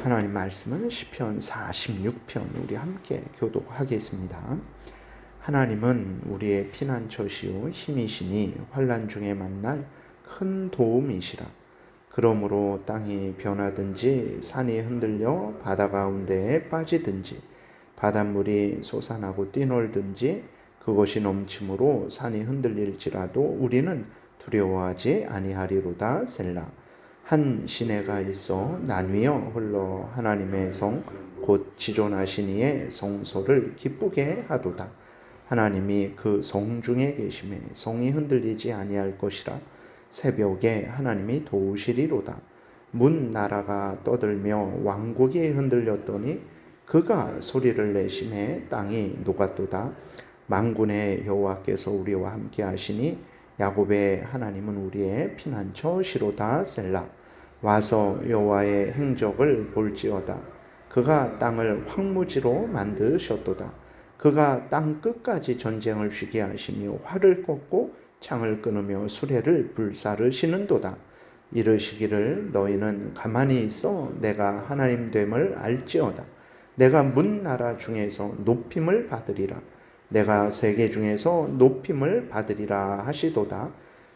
하나님 말씀은 시편 46편 우리 함께 교독하겠습니다. 하나님은 우리의 피난처시요 힘이시니 환난 중에 만날 큰 도움이시라. 그러므로 땅이 변하든지 산이 흔들려 바다 가운데에 빠지든지 바닷물이 솟아나고 뛰놀든지 그것이 넘침으로 산이 흔들릴지라도 우리는 두려워하지 아니하리로다. 셀라. 한 시내가 있어 나뉘어 흘러 하나님의 성 곧 지존하신 이의 성소를 기쁘게 하도다. 하나님이 그 성 중에 계심에 성이 흔들리지 아니할 것이라. 새벽에 하나님이 도우시리로다. 문 나라가 떠들며 왕국이 흔들렸더니 그가 소리를 내심에 땅이 녹았도다. 만군의 여호와께서 우리와 함께 하시니 야곱의 하나님은 우리의 피난처시로다. 셀라. 와서 여호와의 행적을 볼지어다. 그가 땅을 황무지로 만드셨도다. 그가 땅 끝까지 전쟁을 쉬게 하시며 활을 꺾고 창을 끊으며 수레를 불사르시는도다. 이르시기를 너희는 가만히 있어 내가 하나님 됨을 알지어다. 내가 문 나라 중에서 높임을 받으리라. 내가 세계 중에서 높임을 받으리라 하시도다.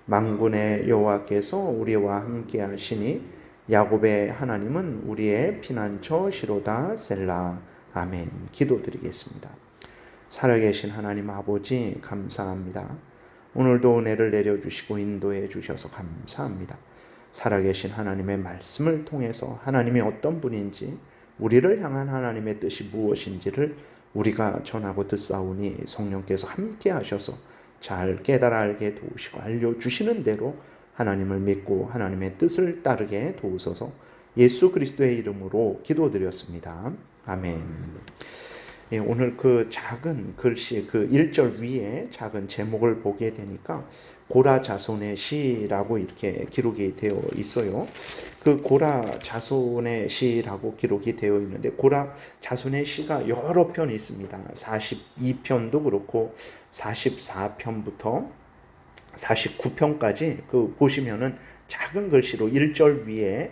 만군의 여호와께서 우리와 함께 하시니 야곱의 하나님은 우리의 피난처시로다. 셀라. 아멘. 기도드리겠습니다. 살아계신 하나님 아버지 감사합니다. 오늘도 은혜를 내려주시고 인도해 주셔서 감사합니다. 살아계신 하나님의 말씀을 통해서 하나님이 어떤 분인지 우리를 향한 하나님의 뜻이 무엇인지를 우리가 전하고 듣사오니 성령께서 함께 하셔서 잘 깨달아 알게 도우시고 알려주시는 대로 하나님을 믿고 하나님의 뜻을 따르게 도우소서. 예수 그리스도의 이름으로 기도드렸습니다. 아멘. 오늘 그 작은 글씨 그 1절 위에 작은 제목을 보게 되니까 고라 자손의 시라고 이렇게 기록이 되어 있어요. 그 고라 자손의 시라고 기록이 되어 있는데 고라 자손의 시가 여러 편이 있습니다. 42편도 그렇고 44편부터 49편까지 그 보시면은 작은 글씨로 1절 위에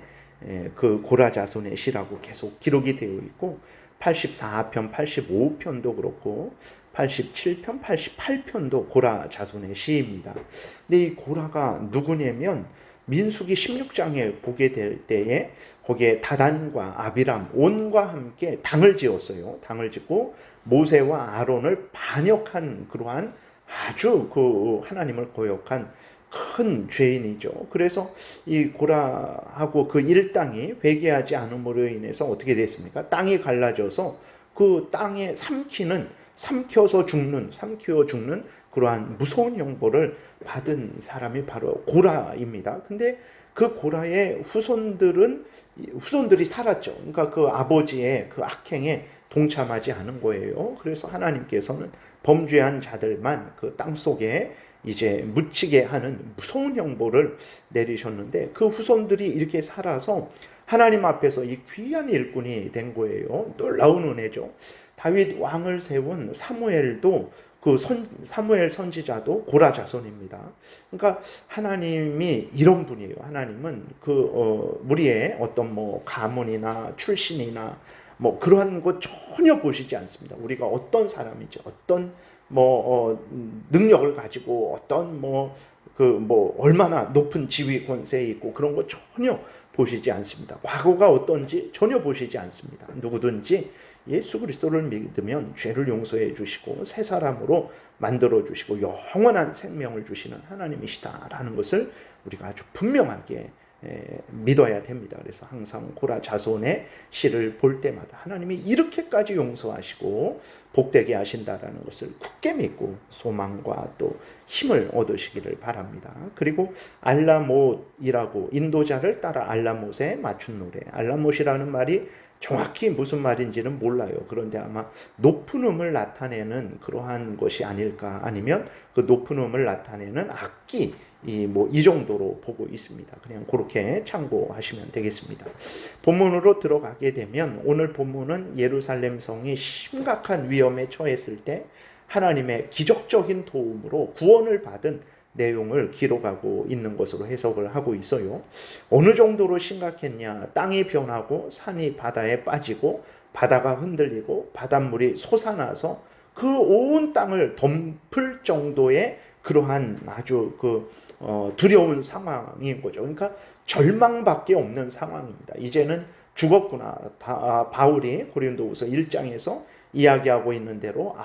그 고라 자손의 시라고 계속 기록이 되어 있고 84편, 85편도 그렇고 87편, 88편도 고라 자손의 시입니다. 근데 이 고라가 누구냐면 민수기 16장에 보게 될 때에 거기에 다단과 아비람, 온과 함께 당을 지었어요. 당을 짓고 모세와 아론을 반역한 그러한 아주 그 하나님을 거역한 큰 죄인이죠. 그래서 이 고라하고 그 일당이 회개하지 않음으로 인해서 어떻게 됐습니까? 땅이 갈라져서 그 땅에 삼켜서 죽는 그러한 무서운 형벌을 받은 사람이 바로 고라입니다. 근데 그 고라의 후손들이 살았죠. 그러니까 그 아버지의 그 악행에 동참하지 않은 거예요. 그래서 하나님께서는 범죄한 자들만 그 땅 속에 이제 묻히게 하는 무서운 형벌을 내리셨는데 그 후손들이 이렇게 살아서 하나님 앞에서 이 귀한 일꾼이 된 거예요. 놀라운 은혜죠. 다윗 왕을 세운 사무엘도 사무엘 선지자도 고라 자손입니다. 그러니까 하나님이 이런 분이에요. 하나님은 우리의 어떤 가문이나 출신이나 그러한 것 전혀 보시지 않습니다. 우리가 어떤 사람이지, 어떤 능력을 가지고 어떤 얼마나 높은 지위 권세에 있고 그런 거 전혀 보시지 않습니다. 과거가 어떤지 전혀 보시지 않습니다. 누구든지 예수 그리스도를 믿으면 죄를 용서해 주시고 새 사람으로 만들어 주시고 영원한 생명을 주시는 하나님이시다라는 것을 우리가 아주 분명하게 믿어야 됩니다. 그래서 항상 고라 자손의 시를 볼 때마다 하나님이 이렇게까지 용서하시고 복되게 하신다라는 것을 굳게 믿고 소망과 또 힘을 얻으시기를 바랍니다. 그리고 알라못이라고 인도자를 따라 알라못에 맞춘 노래. 알라못이라는 말이 정확히 무슨 말인지는 몰라요. 그런데 아마 높은 음을 나타내는 그러한 것이 아닐까, 아니면 그 높은 음을 나타내는 악기, 이 정도로 보고 있습니다. 그냥 그렇게 참고하시면 되겠습니다. 본문으로 들어가게 되면 오늘 본문은 예루살렘 성이 심각한 위험에 처했을 때 하나님의 기적적인 도움으로 구원을 받은 내용을 기록하고 있는 것으로 해석을 하고 있어요. 어느 정도로 심각했냐? 땅이 변하고 산이 바다에 빠지고 바다가 흔들리고 바닷물이 솟아나서 그 온 땅을 덮을 정도의 그러한 아주 두려운 상황인 거죠. 그러니까 절망밖에 없는 상황입니다. 이제는 죽었구나. 바울이 고린도후서 1장에서 이야기하고 있는 대로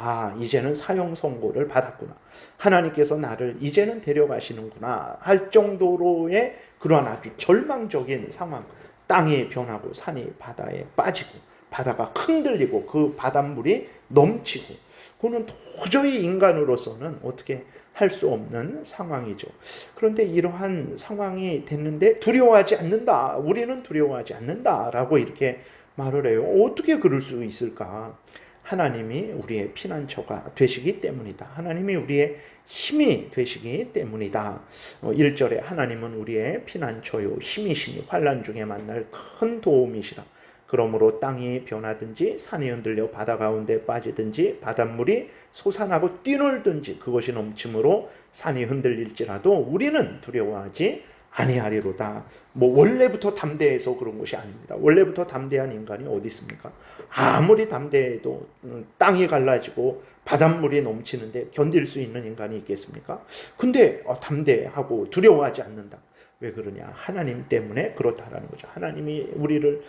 이제는 사형 선고를 받았구나. 하나님께서 나를 이제는 데려가시는구나 할 정도로의 그러한 아주 절망적인 상황. 땅이 변하고 산이 바다에 빠지고 바다가 흔들리고 그 바닷물이 넘치고 그거는 도저히 인간으로서는 어떻게 할 수 없는 상황이죠. 그런데 이러한 상황이 됐는데 두려워하지 않는다. 우리는 두려워하지 않는다라고 이렇게 말을 해요. 어떻게 그럴 수 있을까? 하나님이 우리의 피난처가 되시기 때문이다. 하나님이 우리의 힘이 되시기 때문이다. 1절에 하나님은 우리의 피난처요 힘이시니 환난 중에 만날 큰 도움이시라. 그러므로 땅이 변하든지 산이 흔들려 바다 가운데 빠지든지 바닷물이 솟아나고 뛰놀든지 그것이 넘침으로 산이 흔들릴지라도 우리는 두려워하지 아니하리로다. 원래부터 담대해서 그런 것이 아닙니다. 원래부터 담대한 인간이 어디 있습니까? 아무리 담대해도 땅이 갈라지고 바닷물이 넘치는데 견딜 수 있는 인간이 있겠습니까? 근데 담대하고 두려워하지 않는다. 왜 그러냐? 하나님 때문에 그렇다라는 거죠. 하나님이 우리를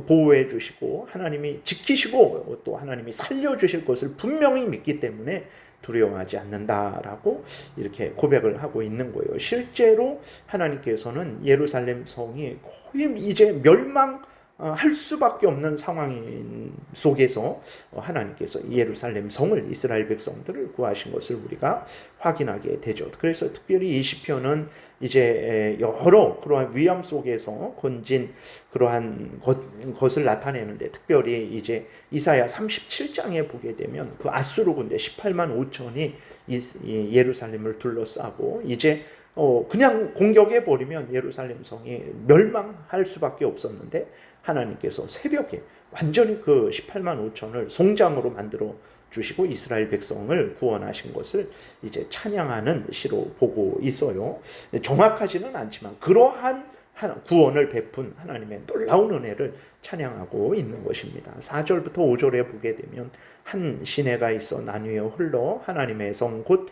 보호해 주시고 하나님이 지키시고 또 하나님이 살려주실 것을 분명히 믿기 때문에 두려워하지 않는다라고 이렇게 고백을 하고 있는 거예요. 실제로 하나님께서는 예루살렘 성이 거의 이제 멸망할 수밖에 없는 상황 속에서 하나님께서 예루살렘 성을 이스라엘 백성들을 구하신 것을 우리가 확인하게 되죠. 그래서 특별히 이 시편은 이제 여러 그러한 위험 속에서 건진 그러한 것을 나타내는데 특별히 이제 이사야 37장에 보게 되면 그 아수르 군대 18만 5천이 예루살렘을 둘러싸고 이제 그냥 공격해 버리면 예루살렘 성이 멸망할 수밖에 없었는데 하나님께서 새벽에 완전히 그 18만 5천을 송장으로 만들어 주시고 이스라엘 백성을 구원하신 것을 이제 찬양하는 시로 보고 있어요. 정확하지는 않지만 그러한 구원을 베푼 하나님의 놀라운 은혜를 찬양하고 있는 것입니다. 4절부터 5절에 보게 되면 한 시내가 있어 나뉘어 흘러 하나님의 성 곧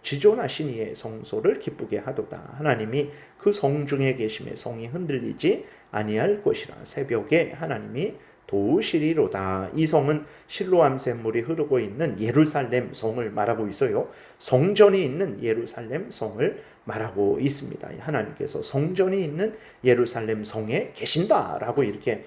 지존하신 이의 성소를 기쁘게 하도다. 하나님이 그 성 중에 계심에 성이 흔들리지 아니할 것이라. 새벽에 하나님이 도우시리로다. 이 성은 실로암 샘물이 흐르고 있는 예루살렘 성을 말하고 있어요. 성전이 있는 예루살렘 성을 말하고 있습니다. 하나님께서 성전이 있는 예루살렘 성에 계신다라고 이렇게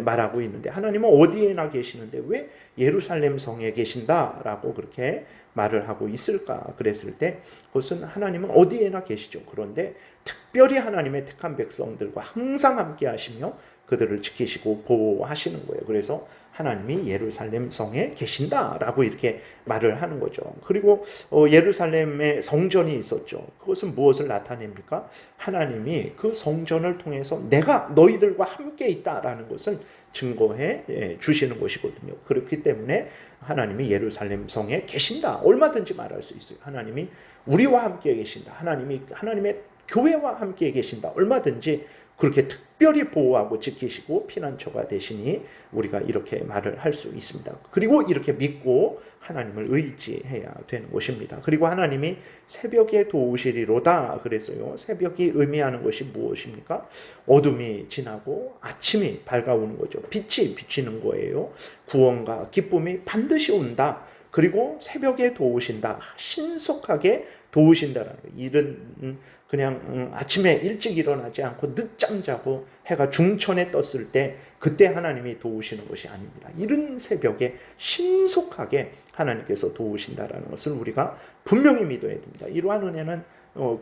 말하고 있는데 하나님은 어디에나 계시는데 왜 예루살렘 성에 계신다라고 그렇게 말을 하고 있을까? 그랬을 때 그것은 하나님은 어디에나 계시죠. 그런데 특별히 하나님의 택한 백성들과 항상 함께 하시며 그들을 지키시고 보호하시는 거예요. 그래서 하나님이 예루살렘 성에 계신다라고 이렇게 말을 하는 거죠. 그리고 예루살렘에 성전이 있었죠. 그것은 무엇을 나타냅니까? 하나님이 그 성전을 통해서 내가 너희들과 함께 있다라는 것을 증거해 주시는 것이거든요. 그렇기 때문에 하나님이 예루살렘 성에 계신다. 얼마든지 말할 수 있어요. 하나님이 우리와 함께 계신다. 하나님의 교회와 함께 계신다. 얼마든지 그렇게 특별히 보호하고 지키시고 피난처가 되시니 우리가 이렇게 말을 할 수 있습니다. 그리고 이렇게 믿고 하나님을 의지해야 되는 것입니다. 그리고 하나님이 새벽에 도우시리로다 그래서요. 새벽이 의미하는 것이 무엇입니까? 어둠이 지나고 아침이 밝아오는 거죠. 빛이 비치는 거예요. 구원과 기쁨이 반드시 온다. 그리고 새벽에 도우신다. 신속하게 도우신다라는 거예요. 일은 그냥 아침에 일찍 일어나지 않고 늦잠 자고 해가 중천에 떴을 때 그때 하나님이 도우시는 것이 아닙니다. 이른 새벽에 신속하게 하나님께서 도우신다라는 것을 우리가 분명히 믿어야 됩니다. 이러한 은혜는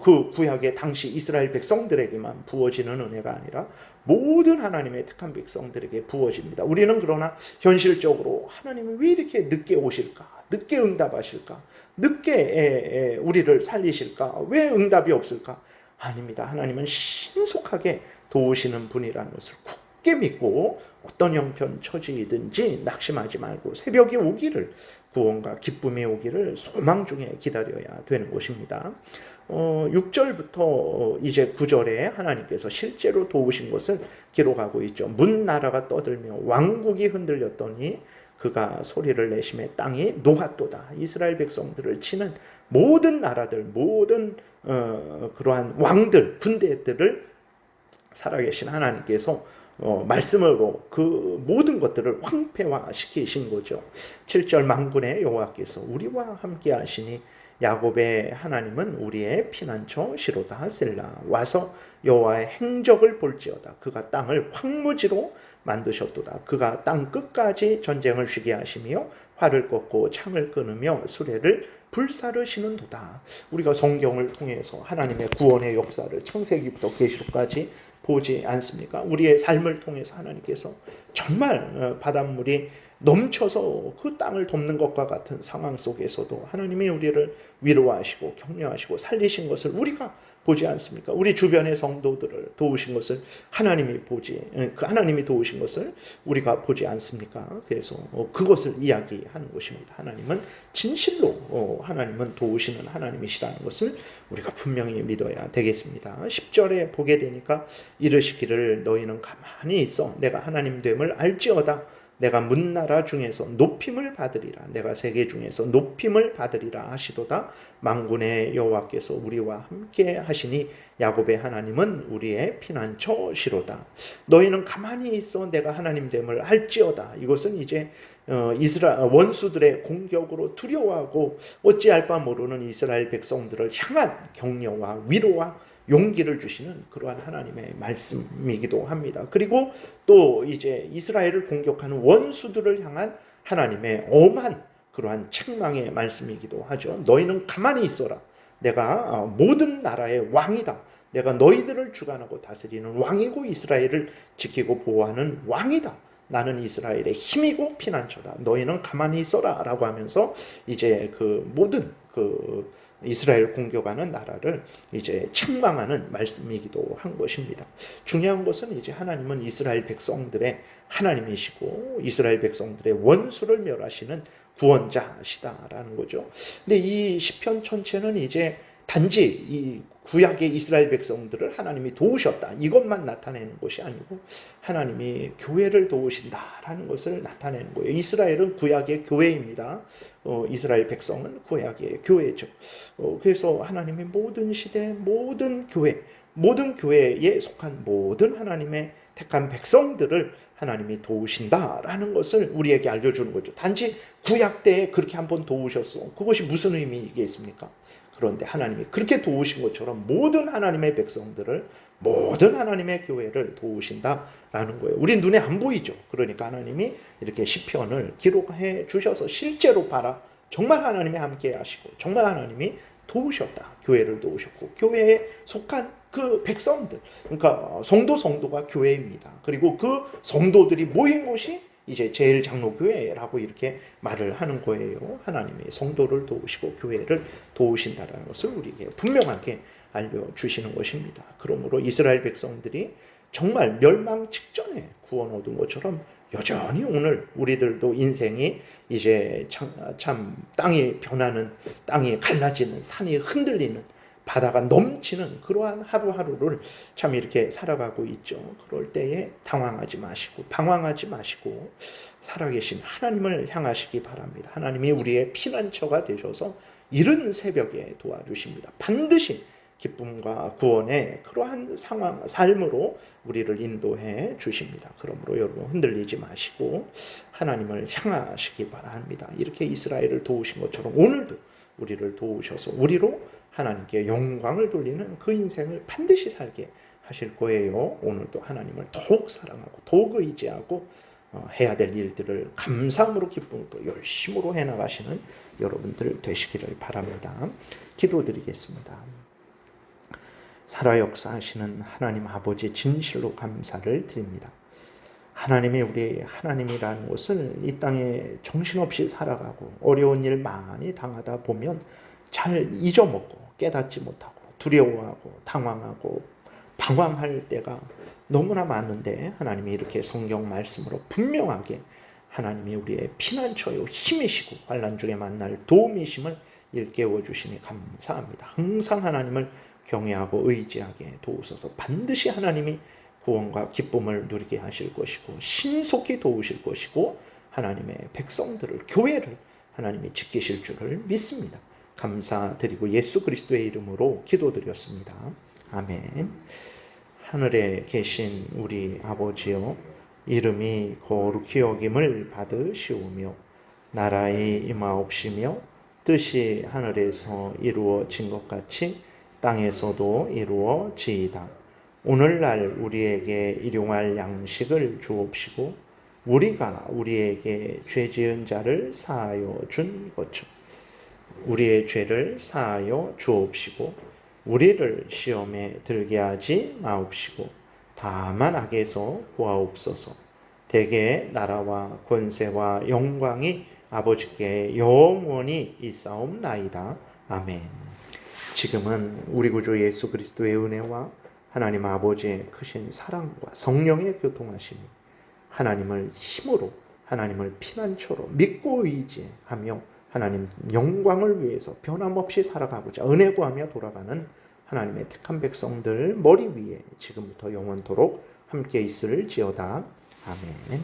그 구약의 당시 이스라엘 백성들에게만 부어지는 은혜가 아니라 모든 하나님의 택한 백성들에게 부어집니다. 우리는 그러나 현실적으로 하나님이 왜 이렇게 늦게 오실까? 늦게 응답하실까? 늦게 우리를 살리실까? 왜 응답이 없을까? 아닙니다. 하나님은 신속하게 도우시는 분이라는 것을 굳게 믿고 어떤 형편 처지이든지 낙심하지 말고 새벽이 오기를 구원과 기쁨이 오기를 소망 중에 기다려야 되는 것입니다. 6절부터 이제 9절에 하나님께서 실제로 도우신 것을 기록하고 있죠. 문 나라가 떠들며 왕국이 흔들렸더니 그가 소리를 내심에 땅이 녹았도다. 이스라엘 백성들을 치는 모든 나라들, 모든 그러한 왕들, 군대들을 살아계신 하나님께서 말씀으로 그 모든 것들을 황폐화시키신 거죠. 7절 만군의 여호와께서 우리와 함께 하시니 야곱의 하나님은 우리의 피난처 시로다. 셀라. 와서 여호와의 행적을 볼지어다. 그가 땅을 황무지로 만드셨도다. 그가 땅 끝까지 전쟁을 쉬게 하시며 활을 꺾고 창을 끊으며 수레를 불사르시는도다. 우리가 성경을 통해서 하나님의 구원의 역사를 창세기부터 계시록까지 보지 않습니까? 우리의 삶을 통해서 하나님께서 정말 바닷물이 넘쳐서 그 땅을 덮는 것과 같은 상황 속에서도 하나님이 우리를 위로하시고 격려하시고 살리신 것을 우리가 보지 않습니까? 우리 주변의 성도들을 도우신 것을 하나님이 하나님이 도우신 것을 우리가 보지 않습니까? 그래서 그것을 이야기하는 것입니다. 하나님은 진실로 하나님은 도우시는 하나님이시라는 것을 우리가 분명히 믿어야 되겠습니다. 10절에 보게 되니까 이르시기를 너희는 가만히 있어 내가 하나님 됨을 알지어다. 내가 문나라 중에서 높임을 받으리라. 내가 세계 중에서 높임을 받으리라 하시도다. 만군의 여호와께서 우리와 함께 하시니 야곱의 하나님은 우리의 피난처시로다. 너희는 가만히 있어 내가 하나님 됨을 알지어다. 이것은 이제 이스라엘 원수들의 공격으로 두려워하고 어찌할 바 모르는 이스라엘 백성들을 향한 격려와 위로와 용기를 주시는 그러한 하나님의 말씀이기도 합니다. 그리고 또 이제 이스라엘을 공격하는 원수들을 향한 하나님의 엄한 그러한 책망의 말씀이기도 하죠. 너희는 가만히 있어라. 내가 모든 나라의 왕이다. 내가 너희들을 주관하고 다스리는 왕이고 이스라엘을 지키고 보호하는 왕이다. 나는 이스라엘의 힘이고 피난처다. 너희는 가만히 있어라 라고 하면서 이제 그 모든 이스라엘 공격하는 나라를 이제 책망하는 말씀이기도 한 것입니다. 중요한 것은 이제 하나님은 이스라엘 백성들의 하나님이시고 이스라엘 백성들의 원수를 멸하시는 구원자시다라는 거죠. 근데 이 시편 전체는 이제 단지 이 구약의 이스라엘 백성들을 하나님이 도우셨다 이것만 나타내는 것이 아니고 하나님이 교회를 도우신다라는 것을 나타내는 거예요. 이스라엘은 구약의 교회입니다. 이스라엘 백성은 구약의 교회죠. 그래서 하나님의 모든 시대 모든 교회에 속한 모든 하나님의 택한 백성들을 하나님이 도우신다라는 것을 우리에게 알려주는 거죠. 단지 구약 때에 그렇게 한번 도우셨어. 그것이 무슨 의미이겠습니까? 그런데 하나님이 그렇게 도우신 것처럼 모든 하나님의 백성들을 모든 하나님의 교회를 도우신다라는 거예요. 우리 눈에 안 보이죠. 그러니까 하나님이 이렇게 시편을 기록해 주셔서 실제로 봐라. 정말 하나님이 함께 하시고 정말 하나님이 도우셨다. 교회를 도우셨고 교회에 속한 그 백성들 그러니까 성도가 교회입니다. 그리고 그 성도들이 모인 곳이 이제 제일장로교회라고 이렇게 말을 하는 거예요. 하나님이 성도를 도우시고 교회를 도우신다는 것을 우리에게 분명하게 알려주시는 것입니다. 그러므로 이스라엘 백성들이 정말 멸망 직전에 구원 얻은 것처럼 여전히 오늘 우리들도 인생이 이제 참 땅이 변하는 땅이 갈라지는 산이 흔들리는 바다가 넘치는 그러한 하루하루를 참 이렇게 살아가고 있죠. 그럴 때에 당황하지 마시고 방황하지 마시고 살아계신 하나님을 향하시기 바랍니다. 하나님이 우리의 피난처가 되셔서 이른 새벽에 도와주십니다. 반드시 기쁨과 구원의 그러한 삶으로 우리를 인도해 주십니다. 그러므로 여러분 흔들리지 마시고 하나님을 향하시기 바랍니다. 이렇게 이스라엘을 도우신 것처럼 오늘도 우리를 도우셔서 우리로 하나님께 영광을 돌리는 그 인생을 반드시 살게 하실 거예요. 오늘도 하나님을 더욱 사랑하고 더욱 의지하고 해야 될 일들을 감사함으로 기쁨으로 열심으로 해나가시는 여러분들 되시기를 바랍니다. 기도드리겠습니다. 살아 역사하시는 하나님 아버지 진실로 감사를 드립니다. 하나님이 우리 하나님이라는 것을 이 땅에 정신없이 살아가고 어려운 일 많이 당하다 보면 잘 잊어먹고 깨닫지 못하고 두려워하고 당황하고 방황할 때가 너무나 많은데 하나님이 이렇게 성경 말씀으로 분명하게 하나님이 우리의 피난처요 힘이시고 환난 중에 만날 도움이심을 일깨워 주시니 감사합니다. 항상 하나님을 경외하고 의지하게 도우소서. 반드시 하나님이 구원과 기쁨을 누리게 하실 것이고 신속히 도우실 것이고 하나님의 백성들을, 교회를 하나님이 지키실 줄을 믿습니다. 감사드리고 예수 그리스도의 이름으로 기도드렸습니다. 아멘. 하늘에 계신 우리 아버지여, 이름이 거룩히 여김을 받으시오며 나라의 임하옵시며 뜻이 하늘에서 이루어진 것 같이 땅에서도 이루어지이다. 오늘날 우리에게 일용할 양식을 주옵시고 우리가 우리에게 죄 지은 자를 사하여 준 것처럼 우리의 죄를 사하여 주옵시고 우리를 시험에 들게 하지 마옵시고 다만 악에서 구하옵소서. 대개 나라와 권세와 영광이 아버지께 영원히 있사옵나이다. 아멘. 지금은 우리 구주 예수 그리스도의 은혜와 하나님 아버지의 크신 사랑과 성령의 교통하심이 하나님을 힘으로, 하나님을 피난처로 믿고 의지하며 하나님 영광을 위해서 변함없이 살아가고자 은혜 구하며 돌아가는 하나님의 택한 백성들 머리 위에 지금부터 영원토록 함께 있을지어다. 아멘.